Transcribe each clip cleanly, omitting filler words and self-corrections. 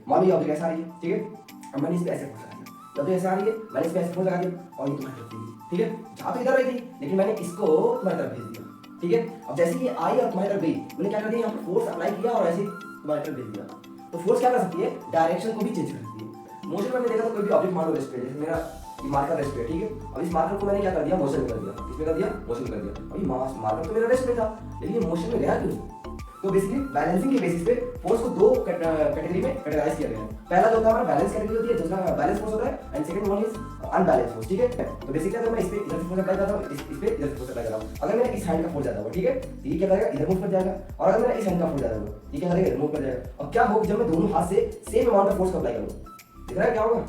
मान लो ये ऑब्जेक्ट ऐसा आ रही है, ठीक है। अब मैंने इस पे ऐसे फोर्स लगा दिया, जब तो ऐसा आ रही है मैंने इस पे ऐसे फोर्स लगा दिया और ये तुम्हारी तरफ गई, ठीक है। जहाँ तो इधर रही थी लेकिन मैंने इसको तुम्हारी तरफ भेज दिया, ठीक है। अब जैसे ये आई और तुम्हारी तरफ गई, मैंने क्या कर दिया, यहाँ पर फोर्स अप्लाई किया और ऐसे तुम्हारी तरफ भेज दिया। तो फोर्स क्या कर सकती है, डायरेक्शन को भी चेंज कर सकती है। मोशन में हमने देखा था कोई भी ऑब्जेक्ट मान लो रेस्ट पे, जैसे मेरा ये मार्कर रेस्ट पे है, ठीक है। अब इस मार्कर को मैंने क्या कर दिया, मोशन में कर दिया, इसमें कर दिया, मोशन में कर दिया। अब ये मार्कर तो मेरा रेस्ट में था लेकिन ये मोशन में गया क्यों? तो बेसिकली बैलेंसिंग के बेसिस पे फोर्स को दो कैटेगरी में कैटेगराइज किया गया है। पहला जो होता है हमारा बैलेंस कैटेगरी होती है, दूसरा बैलेंस फोर्स होता है and second one is unbalance force, ठीक है। तो बेसिकली अगर मैं इस पे इधर से फोर्स अप्लाई करता हूं, इस पे इधर से फोर्स अप्लाई कर रहा हूं, अगर मेरा इस हैंड का फोर्स ज्यादा हो, ठीक है, तो ये क्या करेगा, इधर मूव कर जाएगा। और अगर मेरा इस हैंड का फोर्स ज्यादा हो, ये क्या करेगा, मूव कर जाएगा। और क्या होगा जब मैं दोनों हाथ से सेम अमाउंट ऑफ फोर्स को अप्लाई करूं, दिख रहा है क्या होगा?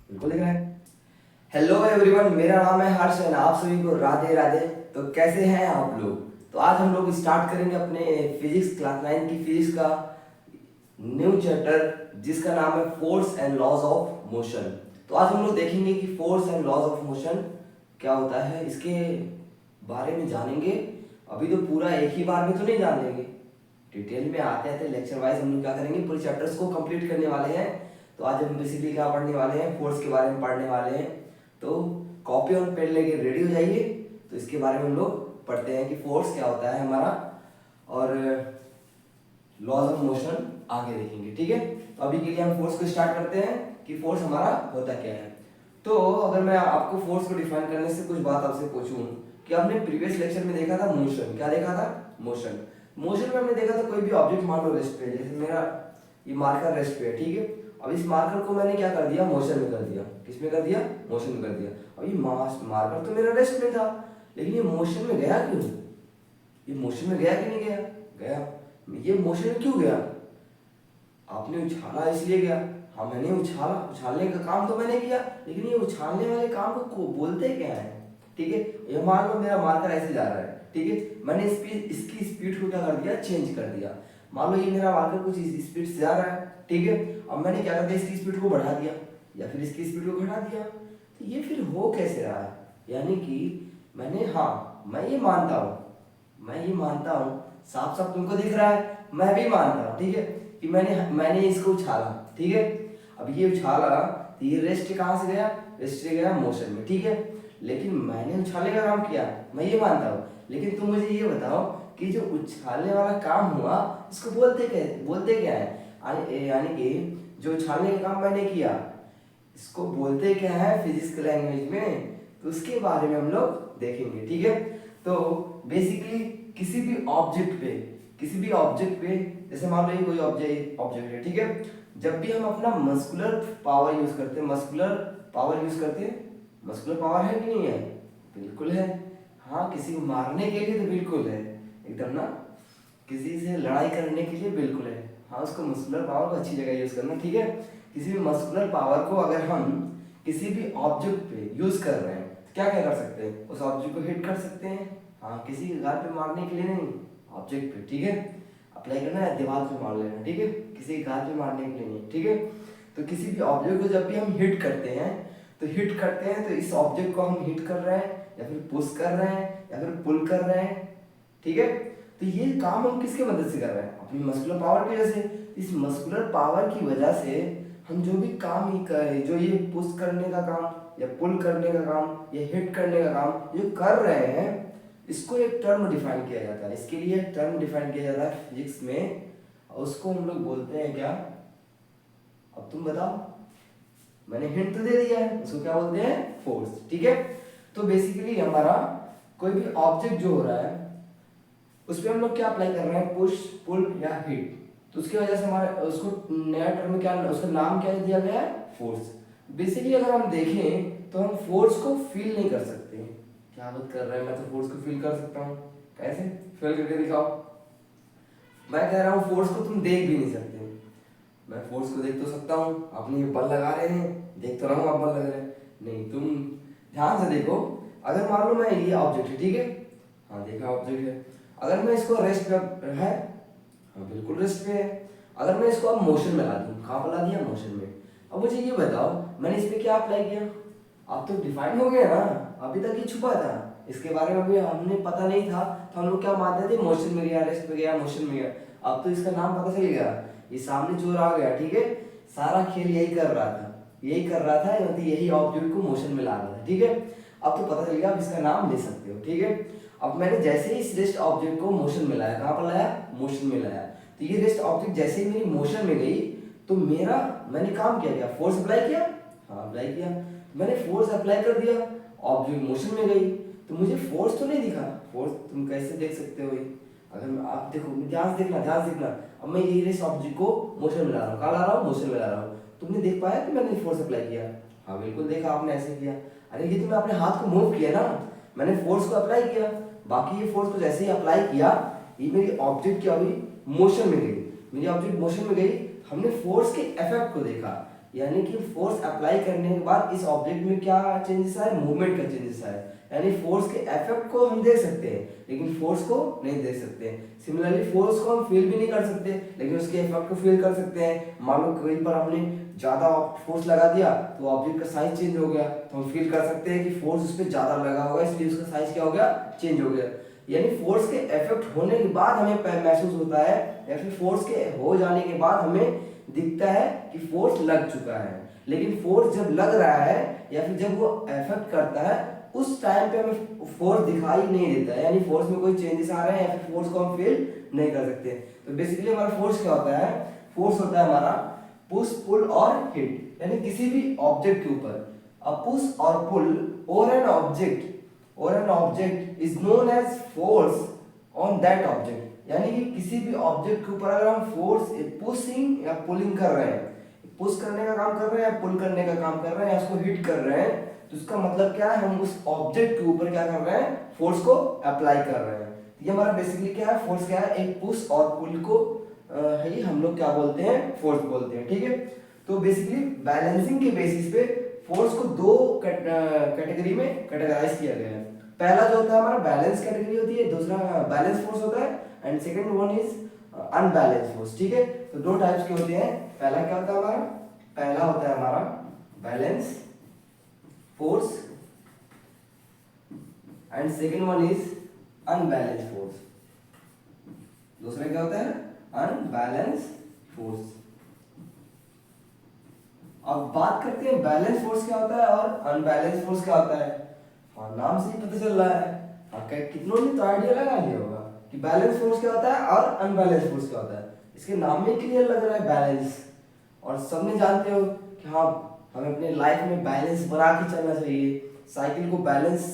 बिल्कुल दिख रहा है। हेलो एवरीवन, मेरा नाम है हर्ष और आप सभी को राधे राधे। तो कैसे हैं आप लोग? तो आज हम लोग स्टार्ट करेंगे अपने फिजिक्स क्लास 9 की फिजिक्स का न्यू चैप्टर जिसका नाम है force and laws of motion. तो आज हम लोग देखेंगे कि force and laws of motion क्या होता है, इसके बारे में जानेंगे। अभी तो पूरा एक ही बार में तो नहीं जान लेंगे, डिटेल में आते आते लेक्चर वाइज हम लोग क्या करेंगे, पूरे चैप्टर्स को कंप्लीट करने वाले हैं। तो आज हम बेसिकली क्या पढ़ने वाले हैं, फोर्स के बारे में पढ़ने वाले हैं। तो कॉपी और पेन लेके रेडी हो जाइए। तो इसके बारे में हम लोग पढ़ते हैं कि फोर्स क्या होता है हमारा और लॉज ऑफ मोशन आगे देखेंगे, ठीक है। तो अभी के लिए हम फोर्स को स्टार्ट करते हैं कि फोर्स हमारा होता क्या है। तो अगर मैं आपको फोर्स को डिफाइन करने से कुछ बात आपसे पूछूं कि आपने प्रीवियस लेक्चर में देखा था मोशन, क्या देखा था, मोशन। मोशन में हमने देखा था कोई भी ऑब्जेक्ट मान लो रेस्ट पे, जैसे मेरा ये मार्कर रेस्ट पे है, ठीक है। अब इस मार्कर को मैंने क्या कर दिया, मोशन में कर दिया। किसमें कर दिया, मोशन में कर दिया। अब ये मार्कर तो मेरा रेस्ट में था लेकिन ये मोशन में गया क्यों? ये मोशन में गया कि नहीं गया? गया। ये मोशन में क्यों गया? आपने उछाला इसलिए गया। हाँ मैंने उछाला, उछालने का काम तो मैंने किया, लेकिन ये उछालने वाले काम को बोलते क्या है, ठीक है। ये मान लो मेरा मार्कर ऐसे जा रहा है, ठीक है, मैंने इसकी स्पीड को क्या कर दिया, चेंज कर दिया। मान लो ये मेरा मार्कर कुछ इस स्पीड से जा रहा है, ठीक है। अब मैंने क्या कर दिया, इसकी स्पीड को बढ़ा दिया या फिर इसकी स्पीड को घटा दिया। तो ये फिर हो कैसे रहा है, यानी कि मैंने, हाँ मैं ये मानता हूँ, साफ साफ तुमको दिख रहा है, मैं भी मानता हूँ, ठीक है, कि मैंने इसको उछाला, ठीक है। अब ये उछाला तो ये रेस्ट कहाँ से गया, रेस्ट से गया मोशन में, ठीक है। लेकिन मैंने उछालने का काम किया, मैं ये मानता हूँ। लेकिन तुम मुझे ये बताओ कि जो उछालने वाला काम हुआ इसको बोलते क्या है, यानी कि जो उछालने का काम मैंने किया इसको बोलते क्या है फिजिक्स के लैंग्वेज में, तो उसके बारे में हम लोग देखेंगे, ठीक है। तो बेसिकली किसी भी ऑब्जेक्ट पे जैसे मान लो ये कोई ऑब्जेक्ट है, ठीक है। जब भी हम अपना मस्कुलर पावर यूज करते हैं, मस्कुलर पावर है कि नहीं है? बिल्कुल है। हाँ किसी को मारने के लिए तो बिल्कुल है एकदम ना, किसी से लड़ाई करने के लिए बिल्कुल है। हाँ उसको मस्कुलर पावर को अच्छी जगह यूज करना, ठीक है। किसी भी मस्कुलर पावर को अगर हम किसी भी ऑब्जेक्ट पे यूज कर रहे हैं तो क्या कर सकते हैं, उस ऑब्जेक्ट को हिट कर सकते हैं। हाँ किसी के गाल पे मारने के लिए नहीं, ऑब्जेक्ट पे, ठीक है। अप्लाई करना है, दीवार पे मार लेना, ठीक है, किसी के गाल पे मारने के लिए नहीं, ठीक है। तो किसी भी ऑब्जेक्ट को जब भी हम हिट करते हैं तो इस ऑब्जेक्ट को हम हिट कर रहे हैं या फिर पुश कर रहे हैं या फिर पुल कर रहे हैं, ठीक है। तो ये काम हम किसके मदद से कर रहे हैं, अपनी मस्कुलर पावर की वजह से। इस मस्कुलर पावर की वजह से हम जो भी काम ही करें, जो ये पुश करने का काम या पुल करने का काम या हिट करने का काम जो कर रहे हैं, इसको एक टर्म डिफाइन किया जाता है। इसके लिए टर्म डिफाइन किया जाता है फिजिक्स में, उसको हम लोग बोलते हैं क्या, अब तुम बताओ, मैंने हिंट तो दे दिया है, उसको क्या बोलते हैं, फोर्स, ठीक है। तो बेसिकली हमारा कोई भी ऑब्जेक्ट जो हो रहा है उस पर हम लोग क्या अप्लाई कर रहे हैं, पुश पुल या हिट। तो उसकी वजह से हमारे उसको नया टर्म क्या, उसका नाम क्या दिया गया है, फोर्स। बेसिकली अगर हम देखें तो हम फोर्स को फील नहीं कर सकते। क्या बात कर रहे हैं, मैं तो फोर्स को फील कर सकता हूँ, कैसे फील करके दिखाओ। मैं कह रहा हूँ फोर्स को तुम देख भी नहीं सकते। मैं फोर्स को देख तो सकता हूँ, आपने ये बल लगा रहे हैं, देख तो रहा हूँ आप बल लग रहे हैं, नहीं तुम ध्यान से देखो। अगर मान लो मैं ये ऑब्जेक्ट है, ठीक है, हाँ देखा ऑब्जेक्ट है, अगर मैं इसको रेस्ट पे है, हाँ बिल्कुल रेस्ट पे है। अगर मैं इसको अब मोशन में ला दूँ, कहाँ पर ला दिया, मोशन में। अब मुझे ये बताओ मैंने इस पे क्या अप्लाई किया, अब तो डिफाइन हो गया ना, अभी तक ये छुपा था, इसके बारे में भी हमने पता नहीं था, तो हम लोग क्या मानते थे, मोशन में गया, रेस्ट पे गया, मोशन में गया। अब तो इसका नाम पता चल गया, ये सामने चोर आ गया, ठीक है, सारा खेल यही कर रहा था, मतलब यही ऑब्जेक्ट को मोशन में ला रहा था। ठीक है, अब तो पता चल गया, अब इसका नाम ले सकते हो। ठीक है, अब मैंने जैसे ही इस रेस्ट ऑब्जेक्ट को मोशन में लाया, कहाँ पर लाया, मोशन में लाया, तो ये रेस्ट ऑब्जेक्ट जैसे ही मेरी मोशन में गई तो मैंने काम क्या, फोर्स अप्लाई किया। हाँ, अप्लाई किया, मैंने फोर्स अप्लाई कर दिया, ऑब्जेक्ट मोशन में गई, तो मुझे फोर्स तो नहीं दिखा। फोर्स तुम कैसे देख सकते हो, अगर आप देखो, ध्यान से देखना, अब मैं ये रेस्ट ऑब्जेक्ट को मोशन में ला रहा हूँ, कहाँ ला रहा हूँ, मोशन में ला रहा हूँ, तुमने देख पाया कि मैंने फोर्स अप्लाई किया? हाँ बिल्कुल देखा, आपने ऐसे किया। अरे ये तो मैं अपने हाथ को मूव किया ना, मैंने फोर्स को अप्लाई किया। बाकी ये फोर्स को जैसे ही अप्लाई किया, ये मेरी ऑब्जेक्ट क्या हुई, मोशन में गई। मेरी ऑब्जेक्ट मोशन में गई, हमने फोर्स के इफेक्ट को देखा, यानी कि फोर्स अप्लाई करने के बाद इस ऑब्जेक्ट में क्या चेंजेस आए, मूवमेंट का चेंजेस आए। यानी फोर्स के इफेक्ट को हम देख सकते हैं लेकिन फोर्स को नहीं देख सकते। सिमिलरली फोर्स को हम फील भी नहीं कर सकते लेकिन उसके इफेक्ट को फील कर सकते हैं। मान लो कहीं पर हमने ज्यादा फोर्स लगा दिया तो ऑब्जेक्ट का साइज चेंज हो गया, तो हम फील कर सकते हैं कि फोर्स उस पर ज्यादा लगा होगा, इसलिए उसका साइज क्या हो गया, चेंज हो गया। यानी फोर्स के इफेक्ट होने के बाद हमें महसूस होता है, या फिर फोर्स के हो जाने के बाद हमें दिखता है कि फोर्स लग चुका है। लेकिन फोर्स जब लग रहा है या फिर जब वो इफेक्ट करता है, उस टाइम पे हमें फोर्स दिखाई नहीं देता है, यानी फोर्स में कोई चेंजेस आ रहे हैं या फिर फोर्स को हम फील नहीं कर सकते। तो बेसिकली हमारा फोर्स क्या होता है, फोर्स होता है हमारा पुश, पुल और हिट, यानी किसी भी ऑब्जेक्ट के ऊपर अ पुश और पुल और an object is known as force on that object. यानी कि किसी भी ऑब्जेक्ट के ऊपर अगर हम फोर्स पुशिंग या पुलिंग कर रहे हैं, पुश करने का काम कर रहे हैं या पुल करने का काम कर रहे हैं या उसको हिट कर रहे हैं, तो इसका मतलब क्या है, हम उस ऑब्जेक्ट के ऊपर क्या कर रहे हैं, फोर्स को अप्लाई कर रहे हैं। तो ये हमारा बेसिकली क्या है, फोर्स क्या है, एक पुश और पुल को ही हम लोग क्या बोलते हैं, फोर्स बोलते हैं। ठीक है, तो बेसिकली बैलेंसिंग के बेसिस पे फोर्स को दो कैटेगरी में कैटेगराइज किया गया है। पहला जो होता है हमारा बैलेंस कैटेगरी होती है, दूसरा बैलेंस फोर्स होता है, and second one is unbalance force. ठीक है, तो दो टाइप्स के होते हैं। पहला क्या होता है हमारा, पहला होता है हमारा balance force and second one is unbalance force. दूसरा क्या होता है, अनबैलेंस फोर्स। अब बात करते हैं बैलेंस फोर्स क्या होता है और अनबैलेंस फोर्स क्या होता है। हाँ, नाम से ही पता चल रहा है, हाँ कितनों ने तो आइडिया लगा लिया होगा कि बैलेंस फोर्स क्या होता है और अनबैलेंस फोर्स क्या होता है। इसके नाम में क्लियर लग रहा है बैलेंस, और सबने जानते हो कि हाँ हमें अपने लाइफ में बैलेंस बना के चलना चाहिए। साइकिल को बैलेंस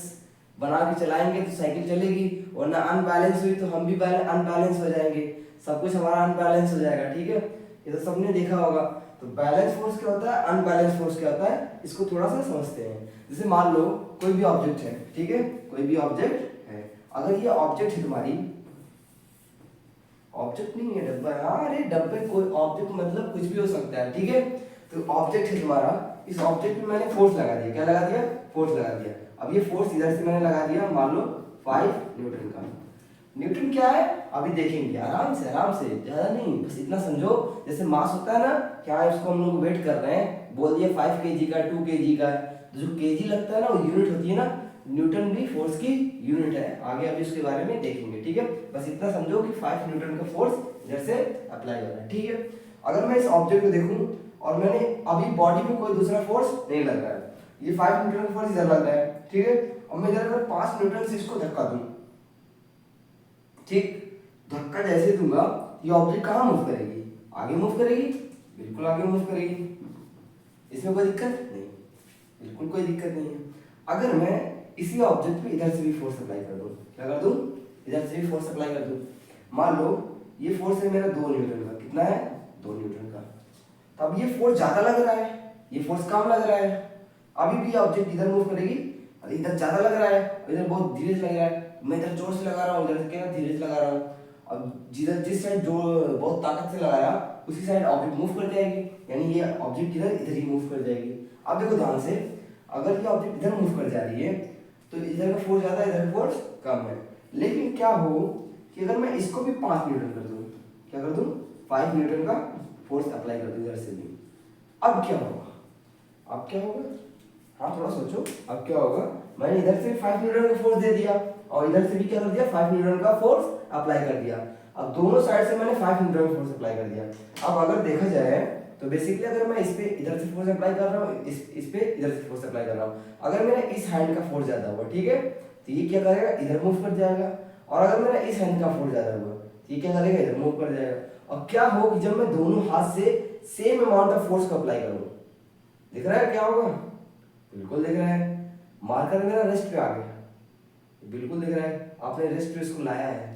बना के चलाएंगे तो साइकिल चलेगी, वरना अनबैलेंस हुई तो हम भी अनबैलेंस हो जाएंगे, सब कुछ हमारा अनबैलेंस हो जाएगा। ठीक है, ये तो सबने देखा होगा। तो बैलेंस फोर्स क्या होता है, अनबैलेंस फोर्स क्या होता है, इसको थोड़ा सा समझते हैं। जैसे मान लो कोई भी ऑब्जेक्ट है, ठीक है, कोई भी ऑब्जेक्ट है, अगर ये ऑब्जेक्ट है तुम्हारी, ऑब्जेक्ट नहीं है डब्बा, अरे डब्बे कोई ऑब्जेक्ट मतलब कुछ भी हो सकता है। ठीक है, तो ऑब्जेक्ट है तुम्हारा, इस ऑब्जेक्ट में मैंने फोर्स लगा दिया, क्या लगा दिया, फोर्स लगा दिया। अब ये फोर्स इधर से मैंने लगा दिया, मान लो 5 न्यूटन का। न्यूटन क्या है अभी देखेंगे, आराम से ज्यादा नहीं, बस इतना समझो। जैसे मास होता है ना, क्या है उसको हम लोग वेट कर रहे हैं, बोल दिया 5 kg का, 2 kg का, तो जो केजी लगता है ना वो यूनिट होती है ना, न्यूटन भी फोर्स की यूनिट है। आगे अभी उसके बारे में देखेंगे। ठीक है, बस इतना समझो कि 5 न्यूटन का फोर्स इधर से अप्लाई हो रहा है। ठीक है, अगर मैं इस ऑब्जेक्ट को देखूं और मैंने अभी बॉडी में कोई दूसरा फोर्स नहीं लग रहा है, ये 5 न्यूटन का फोर्स इधर लग रहा है। ठीक है, और मैं इधर अगर 5 न्यूटन से इसको धक्का दूं, ठीक, धक्का जैसे दूंगा ये ऑब्जेक्ट कहाँ मूव करेगी, आगे मूव करेगी, बिल्कुल आगे मूव करेगी। इसमें कोई दिक्कत नहीं, बिल्कुल कोई दिक्कत नहीं है। अगर मैं इसी ऑब्जेक्ट पे इधर से भी फोर्स अप्लाई कर दूं, क्या कर दूं, इधर से भी फोर्स अप्लाई कर दूं, मान लो ये फोर्स है मेरा 2 न्यूटन का, कितना है, 2 न्यूटन का। तो अब ये फोर्स ज्यादा लग रहा है, ये फोर्स कम लग रहा है, अभी भी ऑब्जेक्ट इधर मूव करेगी, इधर ज्यादा लग रहा है, इधर बहुत धीरे से लग रहा है, मैं इधर जोर से लगा रहा हूँ, इधर क्या धीरे से लगा रहा हूँ। अब जिस साइड जो बहुत ताकत से लगाया उसी साइड ऑब्जेक्ट मूव कर जाएगी, यानी ये ऑब्जेक्ट इधर ही मूव कर जाएगी। अब देखो ध्यान से, अगर ये ऑब्जेक्ट इधर मूव कर जा रही है तो इधर का फोर्स ज्यादा है, इधर फोर्स कम है। लेकिन क्या हो कि अगर मैं इसको भी 5 न्यूटन कर दूं, क्या कर दूं, 5 न्यूटन का फोर्स अप्लाई कर दूं इधर से भी, अब क्या होगा, अब क्या होगा, हाँ थोड़ा सोचो, अब क्या होगा, मैंने इधर से 5 न्यूटन का फोर्स दे दिया और इधर से भी क्या कर दिया, 5 न्यूटन का फोर्स अप्लाई कर दिया। अब दोनों साइड से मैंने 5 न्यूटन का फोर्स अप्लाई कर दिया। अब अगर देखा जाए तो बेसिकली अगर मैं इस पे इधर से फोर्स अप्लाई कर रहा हूँ, इस पे इधर से फोर्स अप्लाई कर रहा हूँ, अगर मेरा इस हैंड का फोर्स ज्यादा हुआ, ठीक है, तो ये क्या करेगा, इधर मूव कर जाएगा। और अगर मेरा इस हैंड का फोर्स ज्यादा हुआ, तो ये क्या करेगा, इधर मूव कर जाएगा। और क्या हो कि जब मैं दोनों हाथ से सेम अमाउंट ऑफ फोर्स को अप्लाई करूँ, दिख रहा है क्या होगा, बिल्कुल दिख रहा है। मार्कर मेरा रेस्ट पे आ गया, बिल्कुल दिख रहा है। आपने रेस्ट पे इसको लाया है,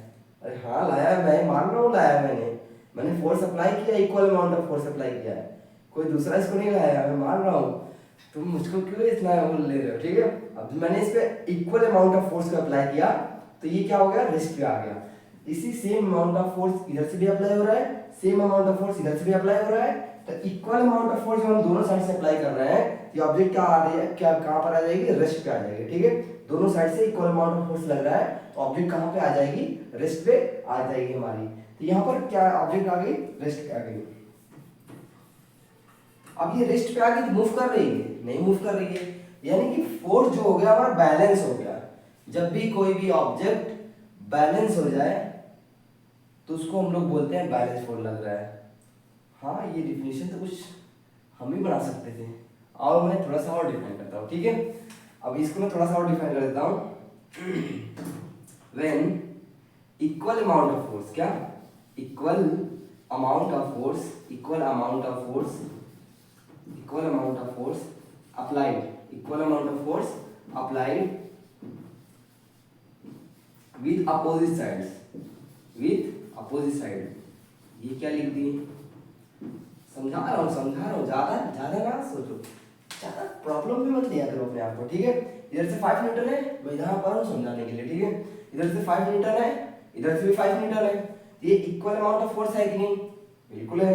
अरे हाँ लाया है, मैं मान रहा हूँ लाया है, मैंने फोर्स अप्लाई किया, equal amount of force apply किया है, कोई दूसरा इसको नहीं लाया, मैं मान रहा हूँ। तुम मुझको क्यों इतना बोल ले रहे हो, ठीक है। अब मैंने इस पे इक्वल अमाउंट ऑफ फोर्स को अप्लाई किया, तो ये क्या हो गया, रेस्ट पे आ गया। इसी सेम अमाउंट ऑफ फोर्स इधर से भी अप्लाई हो रहा है, सेम अमाउंट ऑफ फोर्स इधर से भी अप्लाई हो रहा है, तो इक्वल अमाउंट ऑफ फोर्स हम दोनों साइड से अप्लाई कर रहे हैं, ये ऑब्जेक्ट क्या आ रही है, क्या कहां पर आ जाएगी, रेस्ट पे आ जाएगी, ठीक है। दोनों साइड से इक्वल अमाउंट ऑफ फोर्स लग रहा है, तो ऑब्जेक्ट कहां पे आ जाएगी, रेस्ट पे आ जाएगी हमारी। तो यहां पर क्या ऑब्जेक्ट आ गई, रेस्ट पे आ गई। अब ये रेस्ट पे आ गई तो मूव कर रही है, नहीं मूव कर रही है, यानी कि फोर्स जो हो गया हमारा बैलेंस हो गया। जब भी कोई भी ऑब्जेक्ट बैलेंस हो जाए तो उसको हम लोग बोलते हैं बैलेंस फोर्स लग रहा है। हाँ, ये डिफिनेशन तो कुछ हम ही बना सकते थे, और मैं थोड़ा सा और डिफाइन करता हूँ, ठीक है। अब इसको मैं थोड़ा सा और डिफाइन कर देता हूँ। When equal amount of force, क्या equal amount of force, equal amount of force, equal amount of force applied, equal amount of force applied with opposite sides, with opposite side. ये क्या लिख दी, समझा रहा हूँ, ज्यादा ज्यादा ना सोचो, ज्यादा प्रॉब्लम भी मत लिया करो अपने आप को, ठीक है। इधर से 5 न्यूटन है, मैं यहाँ पर हूँ समझाने के लिए, ठीक है। इधर से 5 न्यूटन है, इधर से भी 5 न्यूटन है, ये इक्वल अमाउंट ऑफ फोर्स है कि नहीं, बिल्कुल है।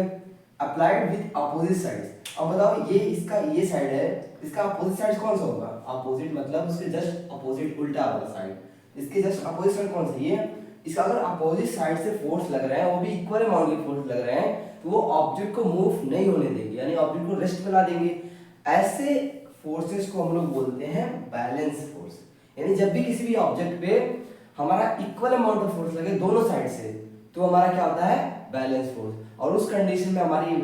Applied with opposite sides. अब बताओ, ये इसका ये साइड है, इसका अपोजिट साइड कौन सा होगा, अपोजिट मतलब उसके जस्ट अपोजिट उल्टा वाला साइड, इसके जस्ट अपोजिट साइड कौन सा, ये। इसका अगर अपोजिट साइड से फोर्स लग रहा है, वो भी इक्वल अमाउंट की फोर्स लग रहे हैं, तो वो ऑब्जेक्ट को मूव नहीं होने देंगे, यानी ऑब्जेक्ट को रेस्ट पे ला देंगे। ऐसे फोर्सेस को हम लोग बोलते हैं बैलेंस फोर्स। यानी जब भी किसी भी ऑब्जेक्ट पे हमारा इक्वल अमाउंट ऑफ फोर्स लगे दोनों साइड से, तो हमारा क्या होता है, बैलेंस फोर्स। और उस कंडीशन में हमारी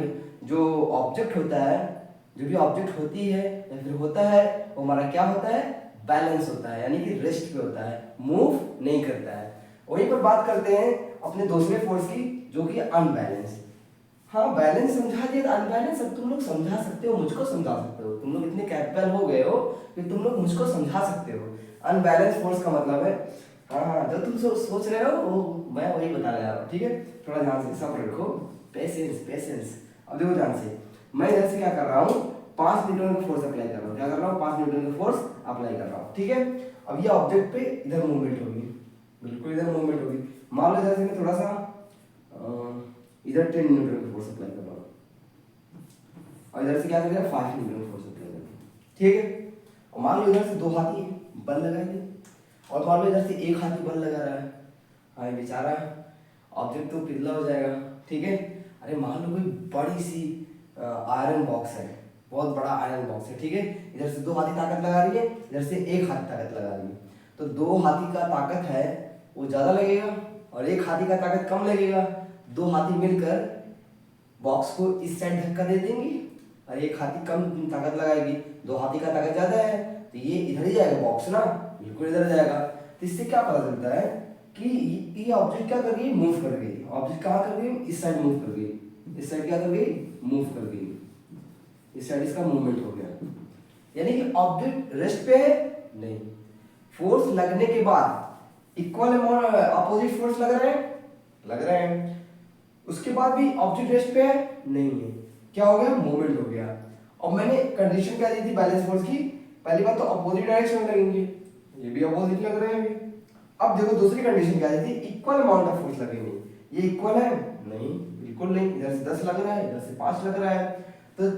जो ऑब्जेक्ट होता है, जो भी ऑब्जेक्ट होती है या फिर होता है, वो हमारा क्या होता है, बैलेंस होता है, यानी कि रेस्ट पे होता है, मूव नहीं करता है। वहीं पर बात करते हैं अपने दूसरे फोर्स की, जो कि अनबैलेंस। हाँ, बैलेंस समझा दिया, अनबैलेंस अब तुम लोग समझा सकते हो, मुझको समझा सकते हो, तुम लोग इतने कैपेबल हो गए हो कि तुम लोग मुझको समझा सकते हो। अनबैलेंस फोर्स का मतलब है, हाँ जो तुम सोच रहे हो वो मैं वही बताने जा रहा हूँ, ठीक है। थोड़ा ध्यान से सब रखो, पेशेंस पेशेंस। अब देखो ध्यान से, मैं इधर से क्या कर रहा हूँ, 5 न्यूटन का फोर्स अप्लाई कर रहा हूँ, क्या कर रहा हूँ, 5 न्यूटन का फोर्स अप्लाई कर रहा हूँ, ठीक है। अब ये ऑब्जेक्ट पे इधर मूवमेंट होगी, बिल्कुल इधर मूवमेंट होगी। मान लो इधर से मैं थोड़ा सा इधर 10 न्यूटन का फोर्स अप्लाई कर रहा हूँ, और इधर से क्या कर रहा है, 5 न्यूटन का फोर्स अप्लाई कर रहा हूँ, ठीक है। और मान लो इधर से 2 हाथी बल लगाएंगे, और मान लो इधर से 1 हाथी बल लगा रहा है, हाँ बेचारा ऑब्जेक्ट तो पिघला हो जाएगा, ठीक है। अरे मान लो कोई बड़ी सी आयरन बॉक्स है, बहुत बड़ा आयरन बॉक्स है, ठीक है। इधर से 2 हाथी ताकत लगा रही है, इधर से 1 हाथी ताकत लगा रही है, तो 2 हाथी का ताकत है वो ज़्यादा लगेगा, और 1 हाथी का ताकत कम लगेगा। 2 हाथी मिलकर बॉक्स को इस साइड धक्का दे देंगी, और 1 हाथी कम ताकत लगाएगी, 2 हाथी का ताकत ज़्यादा है, तो ये इधर ही जाएगा बॉक्स ना, बिल्कुल इधर जाएगा। तो इससे क्या पता चलता है कि ये ऑब्जेक्ट क्या कर गई, मूव कर गई। ऑब्जेक्ट कहाँ कर गई, इस साइड मूव कर गई, इस साइड क्या कर गई, मूव कर गई, इस साइड इसका मूवमेंट हो गया, यानी कि ऑब्जेक्ट रेस्ट पे है नहीं। फोर्स लगने के बाद इक्वल अपोजिट फोर्स लग रहे हैं, उसके बाद भी ऑब्जेक्ट रेस्ट पे है नहीं है, क्या हो गया, मूवमेंट हो गया। और मैंने कंडीशन क्या दी थी बैलेंस फोर्स की, पहली बात तो अपोजिट डायरेक्शन में लगेंगे, ये भी अपोजिट लग रहे हैं। अब देखो दूसरी कंडीशन क्या दी थी, इक्वल अमाउंट ऑफ फोर्स लगेंगे, ये इक्वल है नहीं, बिल्कुल नहीं, इधर से 10 लग रहा है, इधर से 5 लग रहा है। तो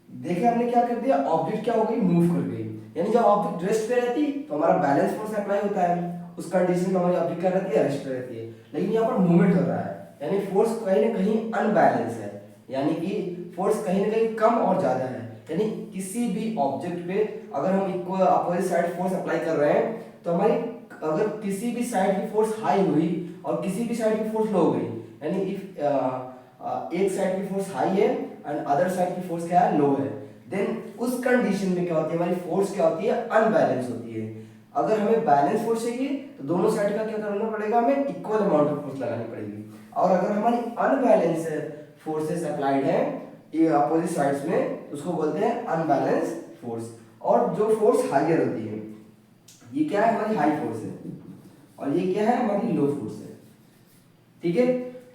देखिए हमने क्या कर दिया, ऑब्जेक्ट क्या हो गई, मूव कर गई। यानी जब ऑब्जेक्ट रेस्ट पे रहती तो हमारा बैलेंस फोर्स अप्लाई होता है, उस कंडीशन में हमारी ऑब्जेक्ट क्या रहती है, रेस्ट पे रहती है। लेकिन यहाँ पर मूवमेंट हो रहा है, यानी फोर्स कहीं ना कहीं अनबैलेंस है, यानी कि फोर्स कहीं ना कहीं कम और ज्यादा है। यानी किसी भी ऑब्जेक्ट पे अगर हम equal opposite side force apply कर रहे हैं, तो हमारी अगर किसी भी साइड की फोर्स हाई हुई और किसी भी साइड की फोर्स लो हो गई, यानी इफ एक साइड की फोर्स हाई है एंड अदर साइड की फोर्स क्या है, लो है, देन उस कंडीशन में क्या होती है, हमारी फोर्स क्या होती है, अनबैलेंस होती है। अगर हमें बैलेंस फोर्स चाहिए तो दोनों साइड का क्या करना पड़ेगा, हमें इक्वल अमाउंट ऑफ फोर्स लगानी पड़ेगी। और अगर हमारी अनबैलेंस फोर्सेस अप्लाइड है ये अपोजिट साइड्स में, उसको बोलते हैं अनबैलेंस फोर्स। और जो फोर्स हाइयर होती है, ये क्या है, हमारी हाई फोर्स है, और ये क्या है, हमारी लो फोर्स है। ठीक है,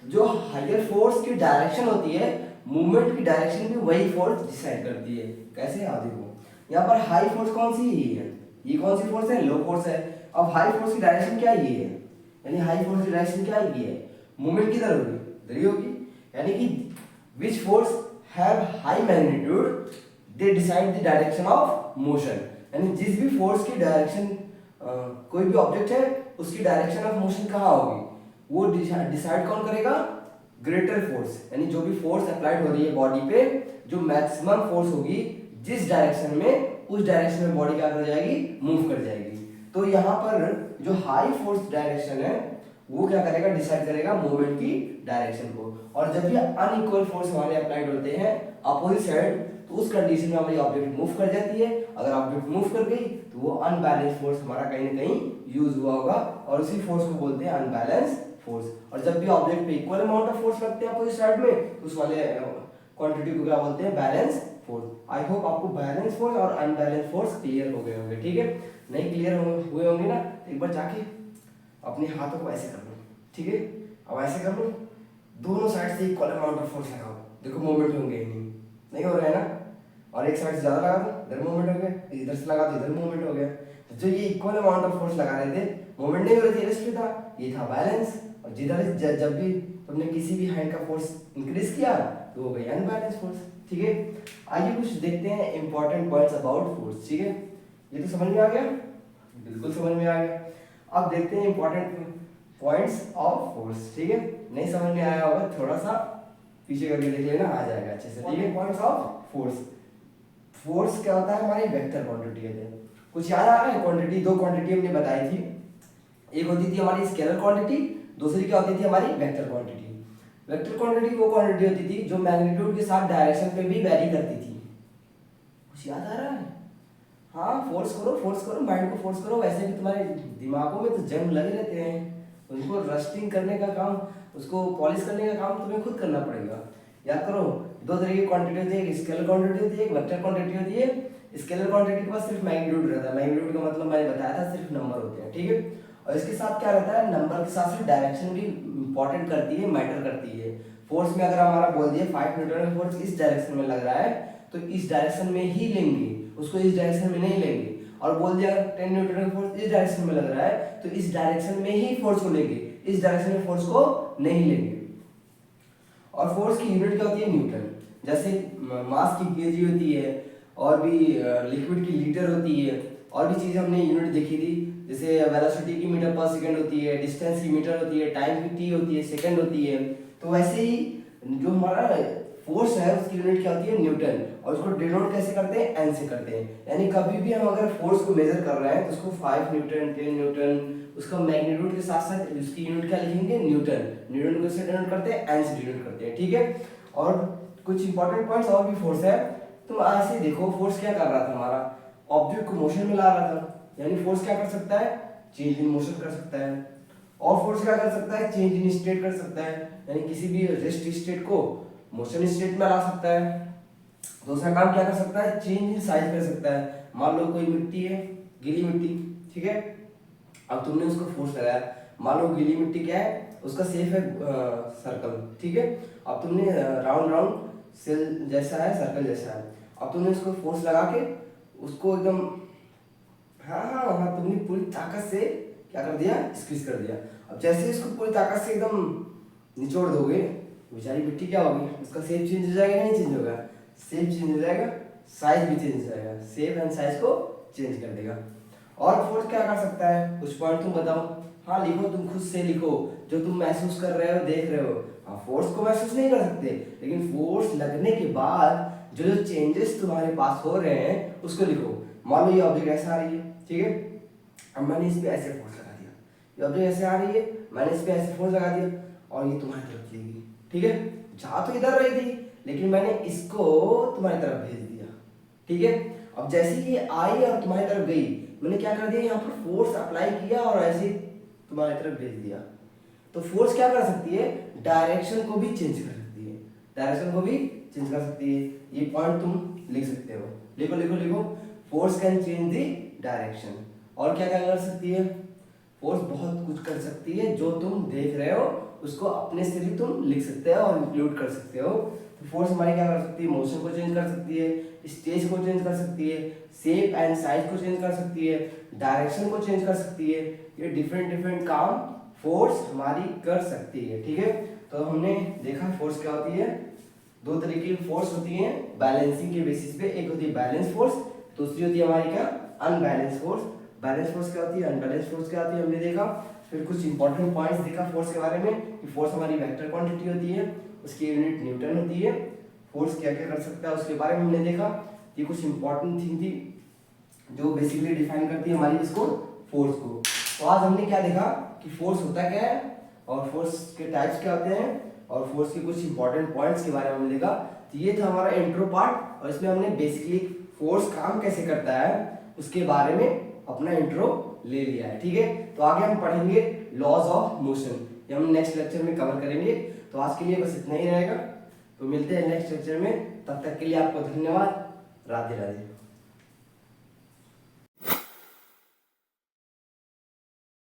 जो हाइयर फोर्स की डायरेक्शन होती है, मूवमेंट की डायरेक्शन भी वही फोर्स डिसाइड करती है। कैसे, आप देखो यहाँ पर हाई फोर्स कौन सी है, ये कौन सी फोर्स है, लो फोर्स है। अब हाई फोर्स की डायरेक्शन क्या ये है, यानी हाई फोर्स की डायरेक्शन क्या ये है, मूवमेंट किधर होगी, इधर ही होगी। यानी कि which force have high magnitude they decide the direction of motion. यानी जिस भी फोर्स की डायरेक्शन, कोई भी ऑब्जेक्ट है उसकी डायरेक्शन ऑफ मोशन कहाँ होगी, वो डिसाइड कौन करेगा, ग्रेटर फोर्स। यानी जो भी फोर्स अप्लाइड हो रही है बॉडी पे, जो मैक्सिमम फोर्स होगी जिस डायरेक्शन में, उस डायरेक्शन में बॉडी क्या कर जाएगी, मूव कर जाएगी। तो यहाँ पर जो हाई फोर्स डायरेक्शन है वो क्या करेगा, डिसाइड करेगा मूवमेंट की डायरेक्शन को। और जब ये अनइक्वल फोर्स हमारे अप्लाइड होते हैं अपोजिट साइड, तो उस कंडीशन में हमारी ऑब्जेक्ट मूव कर जाती है। अगर ऑब्जेक्ट मूव कर गई तो वो अनबैलेंस फोर्स हमारा कहीं ना कहीं यूज हुआ होगा, और उसी फोर्स को बोलते हैं अनबैलेंस फोर्स। और जब भी ऑब्जेक्ट पे इक्वल अमाउंट ऑफ फोर्स लगते हैं अपोजिट साइड में, तो उस वाले क्वांटिटी को क्या बोलते हैं, बैलेंस फोर्स। आई होप आपको बैलेंस फोर्स और अनबैलेंस फोर्स क्लियर हो गए होंगे। ठीक है, नहीं क्लियर हुए होंगे ना, एक बार जाके अपने हाथों को ऐसे कर लो। ठीक है, अब ऐसे कर लो, दोनों साइड से इक्वल अमाउंट ऑफ फोर्स लगाओ, देखो मूवमेंट होंगे ही नहीं हो रहा है ना। और एक साइड से ज्यादा लगा दो, इधर मूवमेंट हो गया, इधर से लगा दो, इधर मूवमेंट हो गया। तो जो ये इक्वल अमाउंट ऑफ फोर्स लगा रहे थे, मूवमेंट नहीं हो रही थी, रेस्ट पे था, ये था बैलेंस। और जिधर जब भी तुमने किसी भी हैंड का फोर्स इंक्रीज किया तो वो गई अनबैलेंस फोर्स। ठीक है, आइए कुछ देखते हैं इंपॉर्टेंट पॉइंट्स अबाउट फोर्स। ठीक है, ये तो समझ में आ गया, बिल्कुल समझ में आ गया। अब देखते हैं इंपॉर्टेंट पॉइंट्स ऑफ फोर्स। ठीक है, नहीं समझ में आया होगा थोड़ा सा पीछे करके देख लेना, आ जाएगा अच्छे से। ठीक है, पॉइंट्स ऑफ फोर्स। फोर्स क्या होता है, हमारी वेक्टर क्वांटिटी है। कुछ याद आ रहा है, क्वांटिटी, दो क्वांटिटी हमने बताई थी, एक होती थी हमारी स्केलर क्वांटिटी, दूसरी क्या होती थी हमारी वेक्टर क्वांटिटी। वेक्टर क्वांटिटी वो क्वांटिटी होती थी जो मैग्नीट्यूड के साथ डायरेक्शन पे भी वेरी करती थी। कुछ याद आ रहा है, हाँ फोर्स करो माइंड को फोर्स करो। वैसे भी तुम्हारे दिमागों में तो जंग लगे रहते हैं, उनको रस्टिंग करने का काम, उसको पॉलिश करने का काम तुम्हें खुद करना पड़ेगा। याद करो, दो तरह की क्वांटिटी होती है, एक स्केलर क्वांटिटी होती है, एक वेक्टर क्वांटिटी होती है। स्केलर क्वांटिटी के पास सिर्फ मैग्नीट्यूड रहता है, मैग्नीट्यूड का मतलब मैंने बताया था सिर्फ नंबर होते हैं। ठीक है, और इसके साथ क्या रहता है, नंबर के साथ साथ डायरेक्शन भी इंपॉर्टेंट करती है, मैटर करती है। फोर्स में अगर हमारा बोल दिया 5 न्यूटन का फोर्स इस डायरेक्शन में लग रहा है, तो इस डायरेक्शन में ही लेंगे, उसको इस डायरेक्शन में नहीं लेंगे। और बोल दिया अगर 10 न्यूटन का फोर्स इस डायरेक्शन में लग रहा है, तो इस डायरेक्शन में ही फोर्स को लेंगे, इस डायरेक्शन में फोर्स को नहीं लेंगे। और फोर्स की यूनिट क्या होती है, न्यूटन। जैसे मास की केजी होती है, और भी लिक्विड की लीटर होती है, और भी चीजें हमने यूनिट देखी थी, जैसे वेलोसिटी की मीटर पर सेकंड होती है, डिस्टेंस की मीटर होती है, टाइम की टी होती है, सेकंड होती है। तो वैसे ही जो हमारा फोर्स है उसकी यूनिट क्या होती है, न्यूटन। और उसको डिनोट कैसे करते हैं, एन से करते हैं। यानी कभी भी हम अगर फोर्स को मेजर कर रहे हैं तो उसको 5 न्यूटन, 10 न्यूटन, उसका मैग्नीट्यूड के साथ साथ उसकी यूनिट क्या लिखेंगे, न्यूटन। न्यूटन को से डिनोट करते हैं, एन से डिनोट करते हैं। ठीक है, और कुछ इंपॉर्टेंट पॉइंट्स और भी फोर्स है। तो ऐसे देखो, फोर्स क्या कर रहा था, हमारा ऑब्जेक्ट को मोशन में ला रहा था। यानी फोर्स क्या कर सकता है, चेंज इन मोशन कर सकता है। और फोर्स क्या कर सकता है, चेंज इन स्टेट कर सकता है, यानी किसी भी रेस्ट स्टेट को मोशन स्टेट में ला सकता है। दूसरा काम क्या कर सकता है, चेंज इन साइज कर सकता है। मान लो कोई मिट्टी है, गीली मिट्टी, ठीक है, अब तुमने उसको फोर्स लगाया, मान लो गीली मिट्टी क्या है, उसका शेप है सर्कल। ठीक है, अब तुमने राउंड राउंड सेल जैसा है, सर्कल जैसा है, अब तुमने उसको फोर्स लगा के उसको एकदम, हाँ तुमने पूरी ताकत से क्या कर दिया, स्क्वीज कर दिया। अब जैसे इसको पूरी ताकत से एकदम निचोड़ दोगे, बेचारी मिट्टी क्या होगी, उसका शेप चेंज हो जाएगा, नहीं चेंज होगा, शेप चेंज हो जाएगा, साइज भी चेंज हो जाएगा, शेप एंड साइज को चेंज कर देगा। और फोर्स क्या कर सकता है, कुछ पॉइंट तुम बताओ। हाँ लिखो, तुम खुद से लिखो जो तुम महसूस कर रहे हो, देख रहे हो। हाँ, फोर्स को महसूस नहीं कर सकते, लेकिन फोर्स लगने के बाद जो जो चेंजेस तुम्हारे पास हो रहे हैं उसको लिखो। मान लो ये ऑब्जेक्ट ऐसा आ रही है, ठीक है, अब मैंने इस पे ऐसे फोर्स लगा दिया, ये ऑब्जेक्ट ऐसे आ रही है, मैंने इस पे ऐसे फोर्स लगा दिया, और ये तुम्हारी तरफ चलेगी। ठीक है, जा तो इधर रही थी, लेकिन मैंने इसको तुम्हारी तरफ भेज दिया, ठीक है। अब जैसे ही ये आई और तुम्हारी तरफ गई, मैंने क्या कर दिया, यहाँ पर फोर्स अप्लाई किया और ऐसे तुम्हारी तरफ भेज दिया। तो फोर्स क्या कर सकती है, डायरेक्शन को भी चेंज कर सकती है, डायरेक्शन को भी चेंज कर सकती है। ये पॉइंट तुम लिख सकते हो, लिखो लिखो लिखो, force can change the direction. और क्या क्या कर सकती है, फोर्स बहुत कुछ कर सकती है, जो तुम देख रहे हो उसको अपने से भी तुम लिख सकते हो और इंक्लूड कर सकते हो। तो फोर्स हमारी क्या कर सकती है, मोशन को चेंज कर सकती है, स्टेज को चेंज कर सकती है, शेप एंड साइज को चेंज कर सकती है, डायरेक्शन को चेंज कर सकती है। ये डिफरेंट डिफरेंट काम फोर्स हमारी कर सकती है, ठीक है। तो हमने देखा फोर्स क्या होती है, दो तरीके की फोर्स होती है बैलेंसिंग के बेसिस पे, एक होती है बैलेंस फोर्स, दूसरी होती है हमारी क्या, अनबैलेंस फोर्स। बैलेंस फोर्स क्या होती है, अनबैलेंस फोर्स क्या होती है, हमने देखा। फिर कुछ इंपॉर्टेंट पॉइंट्स देखा फोर्स के बारे में कि फोर्स हमारी वेक्टर क्वांटिटी होती है, उसकी यूनिट न्यूटन होती है, फोर्स क्या क्या कर सकता है उसके बारे में हमने देखा। ये कुछ इंपॉर्टेंट थिंग थी जो बेसिकली डिफाइन करती है हमारी इसको, फोर्स को। तो आज हमने क्या देखा कि फोर्स होता क्या है और फोर्स के टाइप्स क्या होते हैं और फोर्स के कुछ इंपॉर्टेंट पॉइंट्स के बारे में हमने देखा। तो ये था हमारा इंट्रो पार्ट और इसमें हमने बेसिकली फोर्स काम कैसे करता है उसके बारे में अपना इंट्रो ले लिया है, ठीक है। तो आगे हम पढ़ेंगे लॉज ऑफ मोशन, ये हम नेक्स्ट लेक्चर में कवर करेंगे। तो आज के लिए बस इतना ही रहेगा, तो मिलते हैं नेक्स्ट लेक्चर में, तब तक के लिए आपको धन्यवाद, राधे राधे।